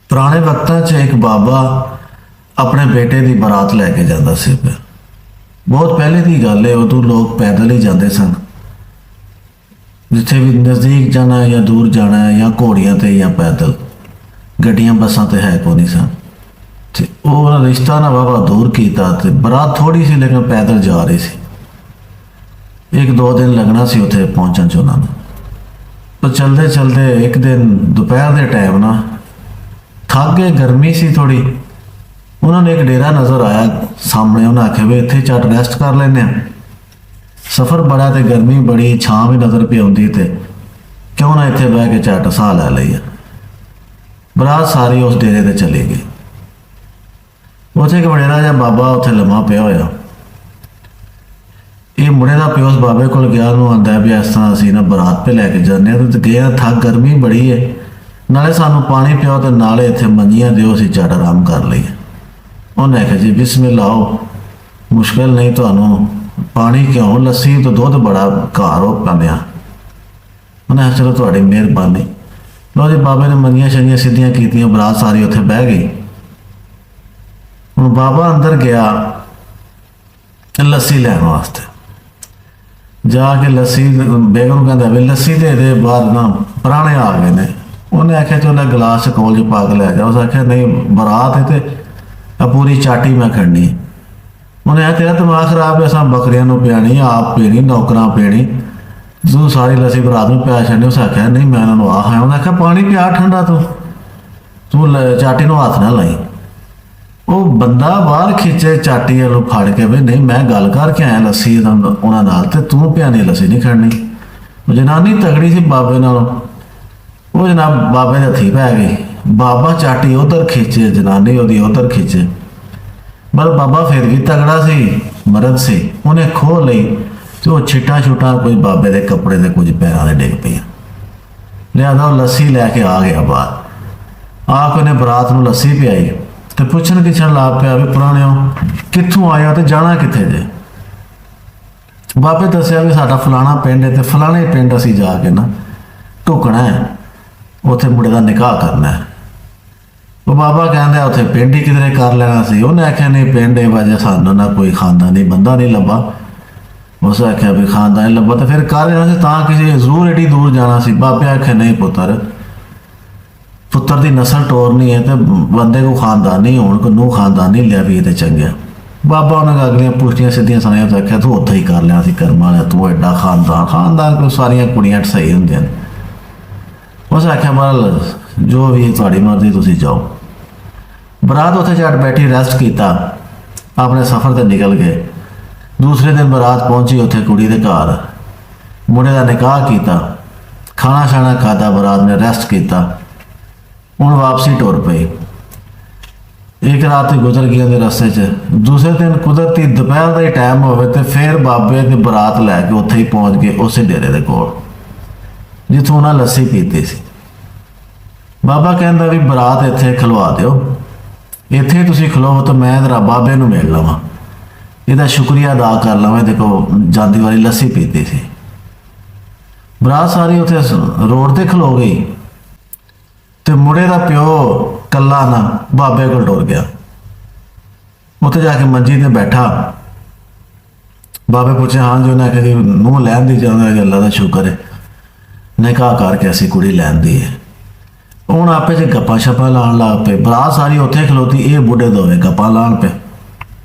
ਪੁਰਾਣੇ ਵਕਤਾਂ 'ਚ ਇੱਕ ਬਾਬਾ ਆਪਣੇ ਬੇਟੇ ਦੀ ਬਰਾਤ ਲੈ ਕੇ ਜਾਂਦਾ ਸੀ ਪਿਆ। ਬਹੁਤ ਪਹਿਲੇ ਦੀ ਗੱਲ ਹੈ, ਉਦੋਂ ਲੋਕ ਪੈਦਲ ਹੀ ਜਾਂਦੇ ਸਨ। ਜਿੱਥੇ ਵੀ ਨਜ਼ਦੀਕ ਜਾਣਾ ਹੈ ਜਾਂ ਦੂਰ ਜਾਣਾ ਹੈ, ਜਾਂ ਘੋੜੀਆਂ ਤੇ ਜਾਂ ਪੈਦਲ, ਗੱਡੀਆਂ ਬੱਸਾਂ ਤੇ ਹੈ ਕੋਈ ਨਹੀਂ ਸਨ। ਤੇ ਉਹ ਰਿਸ਼ਤਾ ਨਾ ਬਾਬਾ ਦੂਰ ਕੀਤਾ ਤੇ ਬਰਾਤ ਥੋੜੀ ਸੀ ਲੇਕਿਨ ਪੈਦਲ ਜਾ ਰਹੀ ਸੀ। ਇੱਕ ਦੋ ਦਿਨ ਲੱਗਣਾ ਸੀ ਉੱਥੇ ਪਹੁੰਚਣ 'ਚ ਉਹਨਾਂ ਨੂੰ। ਪਰ ਚਲਦੇ ਚਲਦੇ ਇੱਕ ਦਿਨ ਦੁਪਹਿਰ ਦੇ ਟਾਈਮ ਨਾ ਥੱਕ ਗਏ, ਗਰਮੀ ਸੀ ਥੋੜੀ। ਉਹਨਾਂ ਨੇ ਇੱਕ ਡੇਰਾ ਨਜ਼ਰ ਆਇਆ ਸਾਹਮਣੇ। ਉਹਨਾਂ ਆਖਿਆ ਵੀ ਇੱਥੇ ਝੱਟ ਰੈਸਟ ਕਰ ਲੈਂਦੇ ਹਾਂ, ਸਫ਼ਰ ਬੜਾ ਤੇ ਗਰਮੀ ਬੜੀ, ਛਾਂ ਵੀ ਨਜ਼ਰ ਪਈ ਆਉਂਦੀ ਤੇ ਕਿਉਂ ਨਾ ਇੱਥੇ ਬਹਿ ਕੇ ਝੱਟ ਸਾਹ ਲੈ ਲਈਏ। ਬਰਾਤ ਸਾਰੀ ਉਸ ਡੇਰੇ ਤੇ ਚਲੀ ਗਈ। ਉੱਥੇ ਇੱਕ ਵਡੇਰਾ ਜਿਹਾ ਬਾਬਾ ਉੱਥੇ ਲੰਮਾ ਪਿਆ ਹੋਇਆ। ਇਹ ਮੁੰਡੇ ਦਾ ਪਿਓ ਉਸ ਬਾਬੇ ਕੋਲ ਗਿਆ, ਉਹਨੂੰ ਆਂਦਾ ਵੀ ਇਸ ਤਰ੍ਹਾਂ ਅਸੀਂ ਨਾ ਬਰਾਤ 'ਤੇ ਲੈ ਕੇ ਜਾਂਦੇ ਹਾਂ ਤੇ ਗਏ ਥੱਕ, ਗਰਮੀ ਬੜੀ ਹੈ, ਨਾਲੇ ਸਾਨੂੰ ਪਾਣੀ ਪਿਓ ਤੇ ਨਾਲੇ ਇੱਥੇ ਮੰਜੀਆਂ ਦਿਓ, ਅਸੀਂ ਝੱਟ ਆਰਾਮ ਕਰ ਲਈਏ। ਉਹਨੇ ਆਖਿਆ ਜੀ ਬਿਸਮਿਲ੍ਲਾ ਆਓ, ਮੁਸ਼ਕਿਲ ਨਹੀਂ ਤੁਹਾਨੂੰ, ਪਾਣੀ ਕਿਉਂ, ਲੱਸੀ ਤੋਂ ਦੁੱਧ ਬੜਾ ਘਰ ਹੋ ਪਾਉਂਦਿਆ। ਉਹਨੇ ਆਖਿਆ ਚਲੋ ਤੁਹਾਡੀ ਮਿਹਰਬਾਨੀ। ਲਓ ਜੀ, ਬਾਬੇ ਨੇ ਮੰਜੀਆਂ ਸ਼ੰਜੀਆਂ ਸਿੱਧੀਆਂ ਕੀਤੀਆਂ, ਬਰਾਤ ਸਾਰੀ ਉੱਥੇ ਬਹਿ ਗਈ। ਹੁਣ ਬਾਬਾ ਅੰਦਰ ਗਿਆ ਲੱਸੀ ਲੈਣ ਵਾਸਤੇ। ਜਾ ਕੇ ਲੱਸੀ ਬੇਗਮ ਨੂੰ ਕਹਿੰਦਾ ਵੀ ਲੱਸੀ ਦੇ ਦੇ, ਬਾਹਰ ਨਾ ਪ੍ਰਾਹੁਣੇ ਆ ਗਏ ਨੇ। ਉਹਨੇ ਆਖਿਆ ਚਲੋ ਗਲਾਸ 'ਚ ਕੋਲ 'ਚ ਪਾ ਕੇ ਲੈ ਜਾ। ਉਸ ਆਖਿਆ ਨਹੀਂ, ਬਰਾਤ ਹੈ ਤੇ ਆ ਪੂਰੀ ਚਾਟੀ ਮੈਂ ਖੜਨੀ। ਉਹਨੇ ਆਖਿਆ ਤੇਰਾ ਦਿਮਾਗ ਖਰਾਬ ਹੈ, ਅਸਾਂ ਬੱਕਰੀਆਂ ਨੂੰ ਪਿਆਣੀ, ਆਪ ਪੀਣੀ, ਨੌਕਰਾਂ ਪੀਣੀ, ਤੂੰ ਸਾਰੀ ਲੱਸੀ ਬਰਾਤ ਨੂੰ ਪਿਆ ਛੱਡਣੀ। ਉਸ ਆਖਿਆ ਨਹੀਂ, ਮੈਂ ਉਹਨਾਂ ਨੂੰ ਆਹ ਹੈ। ਉਹਨੇ ਆਖਿਆ ਪਾਣੀ ਪਿਆ ਠੰਡਾ, ਤੂੰ ਚਾਟੀ ਨੂੰ ਹੱਥ ਨਾ ਲਾਈ। ਉਹ ਬੰਦਾ ਬਾਹਰ ਖਿੱਚੇ ਚਾਟੀ ਵੱਲੋਂ ਫੜ ਕੇ ਵੀ ਨਹੀਂ, ਮੈਂ ਗੱਲ ਕਰਕੇ ਆਇਆ ਲੱਸੀ ਉਹਨਾਂ ਨਾਲ ਤੇ ਤੂੰ ਪਿਆਣੀ ਲੱਸੀ ਨਹੀਂ ਖੜਨੀ। ਉਹ ਜਨਾਨੀ ਤਗੜੀ ਸੀ ਬਾਬੇ ਨਾਲੋਂ। ਉਹ ਜਨਾਬ ਬਾਬੇ ਦੇ ਹੱਥੀਂ ਪੈ ਗਈ। ਬਾਬਾ ਚਾਟੀ ਉਧਰ ਖਿੱਚੇ, ਜਨਾਨੀ ਉਹਦੀ ਉਧਰ ਖਿੱਚੇ। ਪਰ ਬਾਬਾ ਫਿਰ ਵੀ ਤਗੜਾ ਸੀ, ਮਰਦ ਸੀ। ਉਹਨੇ ਖੋਹ ਲਈ ਤੇ ਉਹ ਛਿੱਟਾਂ ਛੁੱਟਾਂ ਕੋਈ ਬਾਬੇ ਦੇ ਕੱਪੜੇ ਦੇ ਕੁਝ ਪੈਰਾਂ ਦੇ ਡਿੱਗ ਪਈਆਂ। ਲਿਆਦਾ ਉਹ ਲੱਸੀ ਲੈ ਕੇ ਆ ਗਿਆ ਬਾਹਰ। ਆ ਕੇ ਉਹਨੇ ਬਰਾਤ ਨੂੰ ਲੱਸੀ ਪਿਆਈ ਤੇ ਪੁੱਛਣ ਕਿਛਣ ਲੱਗ ਪਿਆ ਵੀ ਪੁਰਾਣਿਓ ਕਿੱਥੋਂ ਆਇਆ ਤੇ ਜਾਣਾ ਕਿੱਥੇ ਜੇ। ਬਾਬੇ ਦੱਸਿਆ ਵੀ ਸਾਡਾ ਫਲਾਣਾ ਪਿੰਡ ਹੈ ਤੇ ਫਲਾਣੇ ਪਿੰਡ ਅਸੀਂ ਜਾ ਕੇ ਨਾ ਢੁਕਣਾ ਹੈ, ਉੱਥੇ ਮੁੰਡੇ ਦਾ ਨਿਕਾਹ ਕਰਨਾ ਹੈ। ਉਹ ਬਾਬਾ ਕਹਿੰਦਾ ਉੱਥੇ ਪਿੰਡ ਹੀ ਕਿਧਰੇ ਕਰ ਲੈਣਾ ਸੀ। ਉਹਨੇ ਆਖਿਆ ਨਹੀਂ, ਪਿੰਡ ਇਹ ਵਜ੍ਹਾ ਸਾਨੂੰ ਨਾ ਕੋਈ ਖਾਨਦਾਨੀ ਬੰਦਾ ਨਹੀਂ ਲੱਭਾ। ਉਸ ਆਖਿਆ ਵੀ ਖਾਨਦਾਨੀ ਲੱਭਾ ਤਾਂ ਫਿਰ ਕਰ ਲੈਣਾ ਸੀ, ਤਾਂ ਕਿਸੇ ਜ਼ਰੂਰ ਏਡੀ ਦੂਰ ਜਾਣਾ ਸੀ। ਬਾਬੇ ਆਖਿਆ ਨਹੀਂ ਪੁੱਤਰ ਦੀ ਨਸਲ ਟੋਰਨੀ ਹੈ ਤੇ ਬੰਦੇ ਕੋ ਖਾਨਦਾਨੀ ਹੋਣ, ਕੋ ਨੂੰ ਖਾਨਦਾਨੀ ਲਿਆ ਵੀ ਤੇ ਚੰਗਿਆ। ਬਾਬਾ ਉਹਨਾਂ ਅਗਲੀਆਂ ਪੁੱਛੀਆਂ ਸਿੱਧੀਆਂ ਸੁਣਾਈਆਂ ਤਾਂ ਆਖਿਆ ਤੂੰ ਉੱਥੇ ਹੀ ਕਰ ਲਿਆ ਸੀ ਕਰਮ ਵਾਲਿਆ, ਤੂੰ ਐਡਾ ਖਾਨਦਾਨ ਕੋਲ ਸਾਰੀਆਂ ਕੁੜੀਆਂ ਸਹੀ ਹੁੰਦੀਆਂ ਨੇ। ਉਸ ਆਖਿਆ ਬਲ ਜੋ ਵੀ ਤੁਹਾਡੀ ਮਰਜ਼ੀ, ਤੁਸੀਂ ਜਾਓ। ਬਰਾਤ ਉੱਥੇ ਝੱਟ ਬੈਠੀ, ਰੈਸਟ ਕੀਤਾ, ਆਪਣੇ ਸਫ਼ਰ ਤੇ ਨਿਕਲ ਗਏ। ਦੂਸਰੇ ਦਿਨ ਬਰਾਤ ਪਹੁੰਚੀ ਉੱਥੇ ਕੁੜੀ ਦੇ ਘਰ, ਮੁੰਡੇ ਦਾ ਨਿਕਾਹ ਕੀਤਾ, ਖਾਣਾ ਛਾਣਾ ਖਾਧਾ, ਬਰਾਤ ਨੇ ਰੈਸਟ ਕੀਤਾ। ਹੁਣ ਵਾਪਸੀ ਟੁਰ ਪਈ। ਇੱਕ ਰਾਤ ਗੁਜ਼ਰ ਗਈ ਉਹਦੇ ਰਸਤੇ 'ਚ। ਦੂਸਰੇ ਦਿਨ ਕੁਦਰਤੀ ਦੁਪਹਿਰ ਦਾ ਹੀ ਟਾਈਮ ਹੋਵੇ ਤੇ ਫਿਰ ਬਾਬੇ ਦੀ ਬਰਾਤ ਲੈ ਕੇ ਉੱਥੇ ਹੀ ਪਹੁੰਚ ਗਏ, ਉਸੇ ਡੇਰੇ ਦੇ ਕੋਲ ਜਿੱਥੋਂ ਉਹਨਾਂ ਲੱਸੀ ਪੀਤੀ ਸੀ। ਬਾਬਾ ਕਹਿੰਦਾ ਵੀ ਬਰਾਤ ਇੱਥੇ ਖਲਵਾ ਦਿਓ, ਇੱਥੇ ਤੁਸੀਂ ਖਲੋਵੋ ਤਾਂ ਮੈਂ ਜਰਾ ਬਾਬੇ ਨੂੰ ਮਿਲ ਲਵਾਂ, ਇਹਦਾ ਸ਼ੁਕਰੀਆ ਅਦਾ ਕਰ ਲਵਾਂ, ਇਹਦੇ ਕੋਲ ਜਾਂਦੀ ਵਾਲੀ ਲੱਸੀ ਪੀਤੀ ਸੀ। ਬਰਾਤ ਸਾਰੀ ਉੱਥੇ ਰੋਡ ਤੇ ਖਲੋ ਗਈ ਤੇ ਮੁੰਡੇ ਦਾ ਪਿਓ ਕੱਲਾ ਨਾ ਬਾਬੇ ਕੋਲ ਟੁਰ ਗਿਆ। ਉੱਥੇ ਜਾ ਕੇ ਮੰਜੀ ਤੇ ਬੈਠਾ। ਬਾਬੇ ਪੁੱਛਿਆ ਹਾਂ ਜੀ। ਉਹਨੇ ਆਖਿਆ ਜੀ ਨੂੰਹ ਲੈਣ ਦੀ ਚਾਹੁੰਦਾ, ਅੱਲਾ ਦਾ ਸ਼ੁਕਰ ਹੈ, ਨਿਕਾਹ ਕਰਕੇ ਅਸੀਂ ਕੁੜੀ ਲੈਣ ਦੀ ਹੈ। ਹੁਣ ਆਪੇ 'ਚ ਗੱਪਾਂ ਛੱਪਾਂ ਲਾਉਣ ਲੱਗ ਪਏ। ਬਰਾਤ ਸਾਰੀ ਉੱਥੇ ਖਲੋਤੀ, ਇਹ ਬੁੱਢੇ ਦੋਵੇਂ ਗੱਪਾਂ ਲਾਉਣ ਪਏ।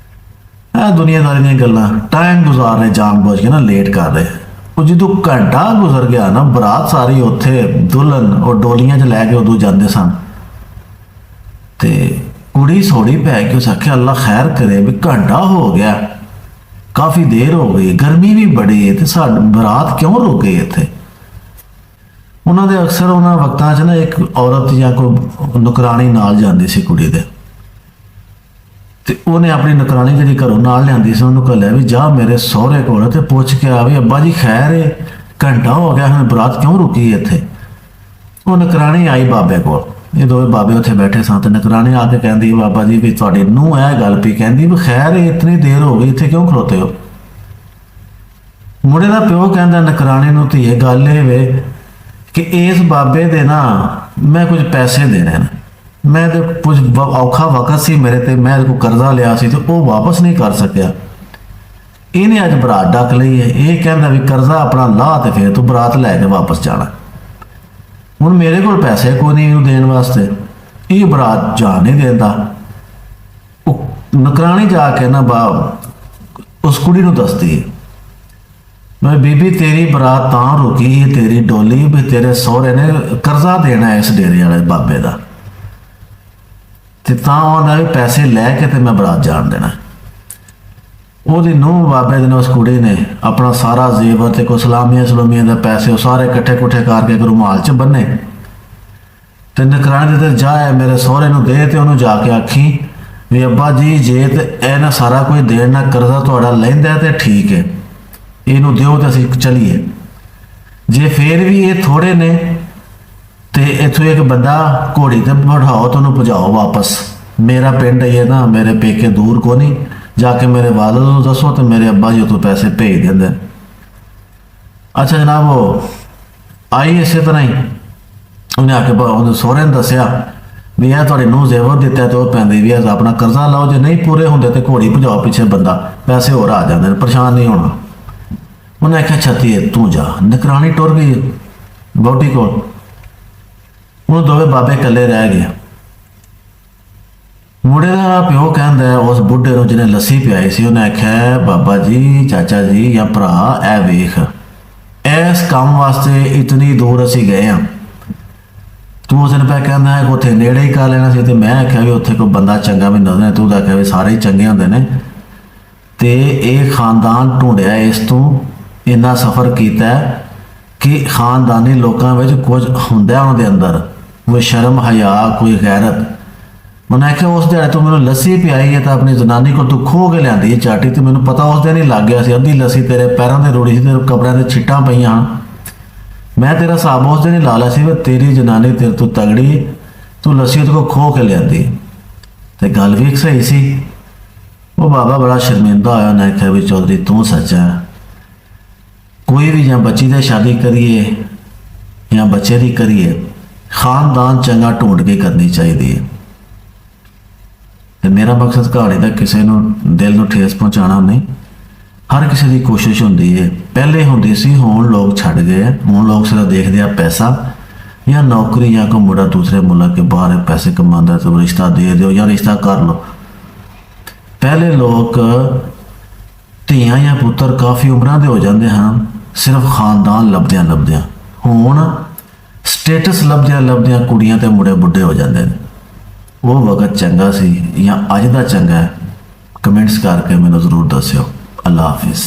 ਇਹ ਦੁਨੀਆਦਾਰੀ ਦੀਆਂ ਗੱਲਾਂ, ਟਾਈਮ ਗੁਜ਼ਾਰ ਰਹੇ ਜਾਣ ਬੁੱਝ ਕੇ ਨਾ, ਲੇਟ ਕਰ ਰਹੇ। ਉਹ ਜਦੋਂ ਘੰਟਾ ਗੁਜ਼ਰ ਗਿਆ ਨਾ, ਬਰਾਤ ਸਾਰੀ ਉੱਥੇ ਦੁਲਹਨ ਉਹ ਡੋਲੀਆਂ 'ਚ ਲੈ ਕੇ ਉਦੋਂ ਜਾਂਦੇ ਸਨ ਤੇ ਕੁੜੀ ਸੋੜੀ ਪੈ ਕੇ ਉਸ ਆਖਿਆ ਅੱਲਾ ਖੈਰ ਕਰੇ ਵੀ ਘੰਟਾ ਹੋ ਗਿਆ, ਕਾਫੀ ਦੇਰ ਹੋ ਗਈ, ਗਰਮੀ ਵੀ ਬੜੀ ਹੈ ਤੇ ਸਾਡੀ ਬਰਾਤ ਕਿਉਂ ਰੁਕ ਗਈ ਇੱਥੇ। ਉਹਨਾਂ ਦੇ ਅਕਸਰ ਉਹਨਾਂ ਵਕਤਾਂ 'ਚ ਨਾ ਇੱਕ ਔਰਤ ਜਾਂ ਕੋਈ ਨੁਕਰਾਣੀ ਨਾਲ ਜਾਂਦੀ ਸੀ ਕੁੜੀ ਦੇ, ਤੇ ਉਹਨੇ ਆਪਣੀ ਨੁਕਰਾਣੀ ਜਿਹੜੀ ਘਰੋਂ ਨਾਲ ਲਿਆਂਦੀ ਸੀ ਉਹਨੂੰ ਕਹਿ ਵੀ ਜਾ ਮੇਰੇ ਸਹੁਰੇ ਕੋਲ ਤੇ ਪੁੱਛ ਕੇ ਆ ਵੀ ਅੱਬਾ ਜੀ ਖੈਰ ਹੈ, ਘੰਟਾ ਹੋ ਗਿਆ ਹੁਣ ਬਰਾਤ ਕਿਉਂ ਰੁਕੀ ਇੱਥੇ। ਉਹ ਨੁਕਰਾਣੀ ਆਈ ਬਾਬੇ ਕੋਲ। ਇਹ ਦੋਵੇਂ ਬਾਬੇ ਉੱਥੇ ਬੈਠੇ ਸਨ ਤੇ ਨੁਕਰਾਣੀ ਆ ਕੇ ਕਹਿੰਦੀ ਬਾਬਾ ਜੀ ਵੀ ਤੁਹਾਡੀ ਨੂੰਹ ਇਹ ਗੱਲ ਪਈ, ਕਹਿੰਦੀ ਵੀ ਖੈਰ ਇਤਨੀ ਦੇਰ ਹੋ ਗਈ, ਇੱਥੇ ਕਿਉਂ ਖਲੋਤੇ ਹੋ। ਮੁੰਡੇ ਦਾ ਪਿਓ ਕਹਿੰਦਾ ਨੁਕਰਾਣੀ ਨੂੰ ਧੀਏ ਗੱਲ ਇਹ ਵੇ ਕਿ ਇਸ ਬਾਬੇ ਦੇ ਨਾ ਮੈਂ ਕੁਝ ਪੈਸੇ ਦੇਣੇ ਨੇ ਮੈਂ ਤੇ ਕੁਝ ਔਖਾ ਵਕਤ ਸੀ ਮੇਰੇ ਤੇ, ਮੈਂ ਇਹਦੇ ਕੋਲ ਕਰਜ਼ਾ ਲਿਆ ਸੀ ਤੇ ਉਹ ਵਾਪਸ ਨਹੀਂ ਕਰ ਸਕਿਆ। ਇਹਨੇ ਅੱਜ ਬਰਾਤ ਡੱਕ ਲਈ ਹੈ। ਇਹ ਕਹਿੰਦਾ ਵੀ ਕਰਜ਼ਾ ਆਪਣਾ ਲਾਹ ਤੇ ਫਿਰ ਤੂੰ ਬਰਾਤ ਲੈ ਕੇ ਵਾਪਸ ਜਾਣਾ। ਹੁਣ ਮੇਰੇ ਕੋਲ ਪੈਸੇ ਕੋਈ ਨਹੀਂ ਇਹਨੂੰ ਦੇਣ ਵਾਸਤੇ, ਇਹ ਬਰਾਤ ਜਾਣ ਨਹੀਂ ਦਿੰਦਾ। ਉਹ ਨਕਰਾਣੀ ਜਾ ਕੇ ਨਾ ਉਸ ਕੁੜੀ ਨੂੰ ਦੱਸਦੀ ਹੈ, ਮੈਂ ਬੀਬੀ ਤੇਰੀ ਬਰਾਤ ਤਾਂ ਰੁਕੀ, ਤੇਰੀ ਡੋਲੀ ਵੀ ਤੇਰੇ ਸਹੁਰੇ ਨੇ ਕਰਜ਼ਾ ਦੇਣਾ ਹੈ ਇਸ ਡੇਰੇ ਵਾਲੇ ਬਾਬੇ ਦਾ, ਤੇ ਤਾਂ ਉਹਨਾਂ ਵੀ ਪੈਸੇ ਲੈ ਕੇ ਤੇ ਮੈਂ ਬਰਾਤ ਜਾਣ ਦੇਣਾ। ਉਹਦੀ ਨੂੰਹ ਬਾਬੇ ਦੇ ਨੇ ਉਸ ਕੁੜੀ ਨੇ ਆਪਣਾ ਸਾਰਾ ਜ਼ੇਵਰ ਤੇ ਕੋ ਸਲਾਮੀਆਂ ਦੇ ਪੈਸੇ ਉਹ ਸਾਰੇ ਇਕੱਠੇ ਕਰਕੇ ਇੱਕ ਰੁਮਾਲ 'ਚ ਬੰਨੇ ਤੇ ਨਕਰਾਣੇ ਦੇ ਤੇ ਜਾਏ ਮੇਰੇ ਸਹੁਰੇ ਨੂੰ ਦੇ ਤੇ ਉਹਨੂੰ ਜਾ ਕੇ ਆਖੀ ਵੀ ਅੱਬਾ ਜੀ ਜੇ ਤੇ ਇਹ ਨਾ ਸਾਰਾ ਕੁਝ ਦੇਣ ਨਾ ਕਰਜ਼ਾ ਤੁਹਾਡਾ ਲੈਂਦਾ ਤੇ ਠੀਕ ਹੈ, ਇਹਨੂੰ ਦਿਓ ਤੇ ਅਸੀਂ ਚਲੀਏ। ਜੇ ਫੇਰ ਵੀ ਇਹ ਥੋੜੇ ਨੇ ਤੇ ਇੱਥੋਂ ਇੱਕ ਬੰਦਾ ਘੋੜੀ ਤੇ ਬਿਠਾਓ ਤੇ ਉਹਨੂੰ ਭਜਾਓ ਵਾਪਸ। ਮੇਰਾ ਪਿੰਡ ਇਹ ਨਾ, ਮੇਰੇ ਪੇਕੇ ਦੂਰ ਕੋ ਨਹੀਂ, ਜਾ ਕੇ ਮੇਰੇ ਵਾਲਦ ਨੂੰ ਦੱਸੋ ਤੇ ਮੇਰੇ ਅੱਬਾ ਜੀ ਤੋਂ ਪੈਸੇ ਭੇਜ ਦਿੰਦੇ। ਅੱਛਾ ਜਨਾਬ, ਉਹ ਆਈ ਇਸੇ ਤਰ੍ਹਾਂ ਹੀ ਉਹਨੇ ਆ ਕੇ ਉਹਦੇ ਸਹੁਰੇ ਨੂੰ ਦੱਸਿਆ ਵੀ ਇਹ ਤੁਹਾਡੇ ਨੂੰ ਜ਼ੇਵਰ ਦਿੱਤਾ ਤੇ ਉਹ ਪੈਂਦੀ ਵੀ ਆਪਣਾ ਕਰਜ਼ਾ ਲਾਓ, ਜੇ ਨਹੀਂ ਪੂਰੇ ਹੁੰਦੇ ਤੇ ਘੋੜੀ ਭਜਾਓ ਪਿੱਛੇ ਬੰਦਾ, ਪੈਸੇ ਹੋਰ ਆ ਜਾਂਦੇ ਨੇ, ਪਰੇਸ਼ਾਨ ਨਹੀਂ ਹੋਣਾ। ਉਹਨੇ ਆਖਿਆ ਛੱਤੀ ਤੂੰ ਜਾ। ਨਕਰਾਣੀ ਟੁਰ ਗਈ ਵਹੁਟੀ ਕੋਲ, ਉਹ ਦੋਵੇਂ ਬਾਬੇ ਇਕੱਲੇ ਰਹਿ ਗਏ। ਮੁੰਡੇ ਦਾ ਪਿਓ ਕਹਿੰਦਾ ਉਸ ਬੁੱਢੇ ਨੂੰ ਜਿਹਨੇ ਲੱਸੀ ਪਿਆਈ ਸੀ, ਉਹਨੇ ਆਖਿਆ ਬਾਬਾ ਜੀ, ਚਾਚਾ ਜੀ ਜਾਂ ਭਰਾ, ਇਹ ਵੇਖ ਇਸ ਕੰਮ ਵਾਸਤੇ ਇਤਨੀ ਦੂਰ ਅਸੀਂ ਗਏ ਹਾਂ, ਤੂੰ ਉਸ ਦਿਨ ਪੈ ਕਹਿੰਦਾ ਹੈ ਉੱਥੇ ਨੇੜੇ ਹੀ ਕਰ ਲੈਣਾ ਸੀ, ਤੇ ਮੈਂ ਆਖਿਆ ਵੀ ਉੱਥੇ ਕੋਈ ਬੰਦਾ ਚੰਗਾ ਵੀ ਨਜ਼ਰ, ਤੂੰ ਤਾਂ ਆਖਿਆ ਵੀ ਸਾਰੇ ਹੀ ਚੰਗੇ ਹੁੰਦੇ ਨੇ, ਤੇ ਇਹ ਖਾਨਦਾਨ ਢੂੰਡਿਆ, ਇਸ ਤੋਂ ਇੰਨਾ ਸਫ਼ਰ ਕੀਤਾ ਕਿ ਖਾਨਦਾਨੀ ਲੋਕਾਂ ਵਿੱਚ ਕੁਝ ਹੁੰਦਾ ਉਹਨਾਂ ਦੇ ਅੰਦਰ, ਕੋਈ ਸ਼ਰਮ ਹਯਾ, ਕੋਈ ਗੈਰਤ। ਉਹਨੇ ਆਖਿਆ ਉਸ ਦਿਹਾੜੇ ਤੂੰ ਮੈਨੂੰ ਲੱਸੀ ਪਿਆਈ ਹੈ ਤਾਂ ਆਪਣੀ ਜ਼ਨਾਨੀ ਕੋਲ ਤੂੰ ਖੋਹ ਕੇ ਲਿਆਂਦੀ ਹੈ ਚਾਟੀ, ਤੇ ਮੈਨੂੰ ਪਤਾ ਉਸ ਦਿਨ ਹੀ ਲੱਗ ਗਿਆ ਸੀ ਅੱਧੀ ਲੱਸੀ ਤੇਰੇ ਪੈਰਾਂ ਤੇ ਰੁੜੀ ਸੀ ਤੇ ਕੱਪੜਿਆਂ ਤੇ ਛਿੱਟਾਂ ਪਈਆਂ ਹਨ। ਮੈਂ ਤੇਰਾ ਹਿਸਾਬ ਉਸ ਦਿਨ ਹੀ ਲਾ ਲਿਆ ਸੀ ਵੀ ਤੇਰੀ ਜ਼ਨਾਨੀ ਤੇਰੇ ਤੋਂ ਤਗੜੀ, ਤੂੰ ਲੱਸੀ ਉਹਦੇ ਕੋਲ ਖੋਹ ਕੇ ਲਿਆਂਦੀ। ਤੇ ਗੱਲ ਵੀ ਸਹੀ ਸੀ। ਉਹ ਬਾਬਾ ਬੜਾ ਸ਼ਰਮਿੰਦਾ ਹੋਇਆ, ਉਹਨੇ ਆਖਿਆ ਵੀ ਚੌਧਰੀ ਤੂੰ ਸੱਚਾ ਹੈ, ਕੋਈ ਵੀ ਜਾਂ ਬੱਚੀ ਦੀ ਸ਼ਾਦੀ ਕਰੀਏ ਜਾਂ ਬੱਚੇ ਦੀ ਕਰੀਏ, ਖਾਨਦਾਨ ਚੰਗਾ ਢੂੰਡ ਕੇ ਕਰਨੀ ਚਾਹੀਦੀ ਹੈ। ਤੇ ਮੇਰਾ ਮਕਸਦ ਕਹਾਣੀ ਦਾ ਕਿਸੇ ਨੂੰ ਦਿਲ ਨੂੰ ਠੇਸ ਪਹੁੰਚਾਉਣਾ ਨਹੀਂ, ਹਰ ਕਿਸੇ ਦੀ ਕੋਸ਼ਿਸ਼ ਹੁੰਦੀ ਹੈ। ਪਹਿਲੇ ਹੁੰਦੀ ਸੀ, ਹੁਣ ਲੋਕ ਛੱਡ ਗਏ, ਹੁਣ ਲੋਕ ਸਿਰਫ ਦੇਖਦੇ ਆ ਪੈਸਾ ਜਾਂ ਨੌਕਰੀ, ਜਾਂ ਕੋਈ ਮੁੰਡਾ ਦੂਸਰੇ ਮੁਲਕ ਕੇ ਬਾਹਰ ਪੈਸੇ ਕਮਾਉਂਦਾ ਤਾਂ ਰਿਸ਼ਤਾ ਦੇ ਦਿਓ ਜਾਂ ਰਿਸ਼ਤਾ ਕਰ ਲਓ। ਪਹਿਲੇ ਲੋਕ ਧੀਆਂ ਜਾਂ ਪੁੱਤਰ ਕਾਫੀ ਉਮਰਾਂ ਦੇ ਹੋ ਜਾਂਦੇ ਹਨ ਸਿਰਫ ਖਾਨਦਾਨ ਲੱਭਦਿਆਂ। ਹੁਣ ਸਟੇਟਸ ਲੱਭਦਿਆਂ ਕੁੜੀਆਂ ਤੇ ਮੁੰਡੇ ਬੁੱਢੇ ਹੋ ਜਾਂਦੇ ਨੇ। ਉਹ ਵਕਤ ਚੰਗਾ ਸੀ ਜਾਂ ਅੱਜ ਦਾ ਚੰਗਾ ਹੈ? ਕਮੈਂਟਸ ਕਰਕੇ ਮੈਨੂੰ ਜ਼ਰੂਰ ਦੱਸਿਓ। ਅੱਲਾ ਹਾਫਿਜ਼।